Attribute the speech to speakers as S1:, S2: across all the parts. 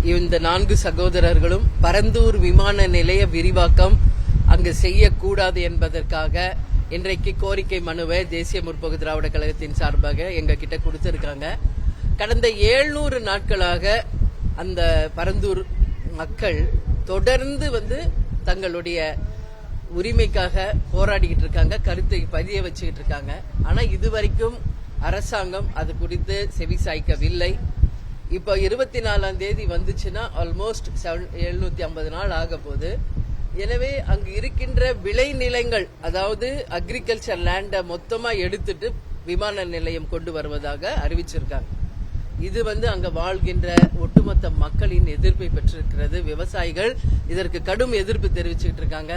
S1: இந்த 4 சகோதரர்களும் பரந்தூர் விமான நிலைய விரிவாக்கம் அங்கு செய்யக்கூடாது என்பதற்காக இன்றைக்கு கோரிக்கை மனுவை தேசிய முற்போக்கு திராவிட கழகத்தின் சார்பாக எங்க கிட்ட கொடுத்திருக்காங்க. கடந்த 700 நாட்களாக அந்த பரந்தூர் மக்கள் தொடர்ந்து தங்களுடைய உரிமைக்காக போராடிக்கிட்டு இருக்காங்க, கருத்தை பதிய வச்சுக்கிட்டு இருக்காங்க. ஆனா இதுவரைக்கும் அரசாங்கம் அது குறித்து செவி சாய்க்கவில்லை. இப்போ 24ஆம் தேதி வந்துச்சுன்னா ஆல்மோஸ்ட் 750 நாள் ஆக போகுது. எனவே அங்கு இருக்கின்ற விளைநிலங்கள், அதாவது அக்ரிகல்ச்சர் லேண்டை மொத்தமா எடுத்துட்டு விமான நிலையம் கொண்டு வருவதாக அறிவிச்சிருக்காங்க. இது அங்க வாழ்கின்ற ஒட்டுமொத்த மக்களின் எதிர்ப்பை பெற்றிருக்கிறது. விவசாயிகள் இதற்கு கடும் எதிர்ப்பு தெரிவிச்சுட்டு இருக்காங்க.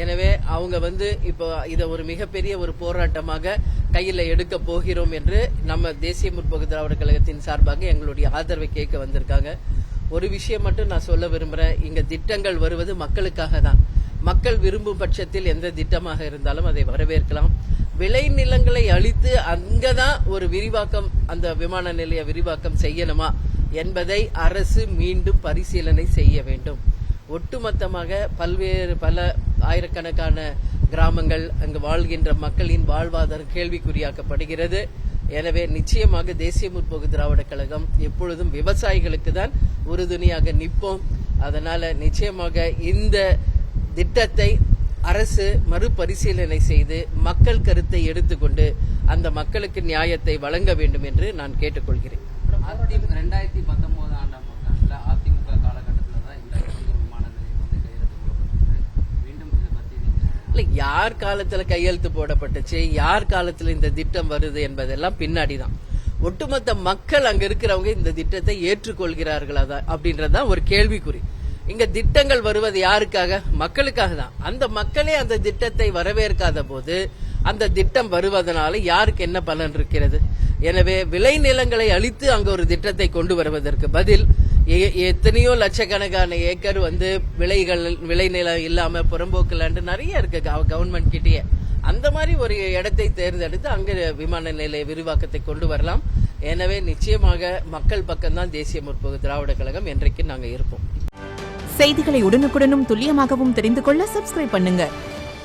S1: எனவே அவங்க இப்போ இதை ஒரு மிகப்பெரிய ஒரு போராட்டமாக கையில் எடுக்க போகிறோம் என்று நம்ம தேசிய முற்போக்கு திராவிட கழகத்தின் சார்பாக எங்களுடைய ஆதரவை கேட்க வந்திருக்காங்க. ஒரு விஷயம் மட்டும் நான் சொல்ல விரும்புறேன். இங்க திட்டங்கள் வருவது மக்களுக்காக தான். மக்கள் விரும்பும் பட்சத்தில் எந்த திட்டமாக இருந்தாலும் அதை வரவேற்கலாம். விளைநிலங்களை அழித்து அங்கதான் ஒரு விரிவாக்கம், அந்த விமான நிலைய விரிவாக்கம் செய்யணுமா என்பதை அரசு மீண்டும் பரிசீலனை செய்ய வேண்டும். ஒட்டுமொத்தமாக பல ஆயிரக்கணக்கான கிராமங்கள், அங்கு வாழ்கின்ற மக்களின் வாழ்வாதாரம் கேள்விக்குறியாக்கப்படுகிறது. எனவே நிச்சயமாக தேசிய முற்போக்கு திராவிட கழகம் எப்பொழுதும் விவசாயிகளுக்கு தான் உறுதுணையாக நிற்போம். அதனால நிச்சயமாக இந்த திட்டத்தை அரசு மறுபரிசீலனை செய்து மக்கள் கருத்தை எடுத்துக்கொண்டு அந்த மக்களுக்கு நியாயத்தை வழங்க வேண்டும் என்று நான் கேட்டுக்கொள்கிறேன்.
S2: 2019 ஆண்டாம் அதிமுக காலகட்டத்தில் தான் இந்த விமான நிலையம் கையெழுத்து மீண்டும் இதை பத்தி
S1: யார் காலத்துல கையெழுத்து போடப்பட்டுச்சு, யார் காலத்துல இந்த திட்டம் வருது என்பதெல்லாம் பின்னாடிதான். ஒட்டுமொத்த மக்கள் அங்க இருக்கிறவங்க இந்த திட்டத்தை ஏற்றுக்கொள்கிறார்களா அப்படின்றதான் ஒரு கேள்விக்குறி. இங்க திட்டங்கள் வருவது யாருக்காக? மக்களுக்காக தான். அந்த மக்களே அந்த திட்டத்தை வரவேற்காத போது அந்த திட்டம் வருவதனால யாருக்கு என்ன பலன் இருக்கிறது? எனவே விளைநிலங்களை அழித்து அங்க ஒரு திட்டத்தை கொண்டு வருவதற்கு பதில் எத்தனையோ லட்சக்கணக்கான ஏக்கர் விளைநிலம் இல்லாம புறம்போக்கு லேண்ட் நிறைய இருக்கு கவர்மெண்ட் கிட்டேயே. அந்த மாதிரி ஒரு இடத்தை தேர்ந்தெடுத்து அங்க விமான நிலைய விரிவாக்கத்தை கொண்டு வரலாம். எனவே நிச்சயமாக மக்கள் பக்கம்தான் தேசிய முற்போக்கு திராவிட கழகம் என்றைக்கு நாங்க இருப்போம்.
S3: செய்திகளை உடனுக்குடனும் துல்லியமாகவும் தெரிந்து கொள்ள சப்ஸ்கிரைப் பண்ணுங்க.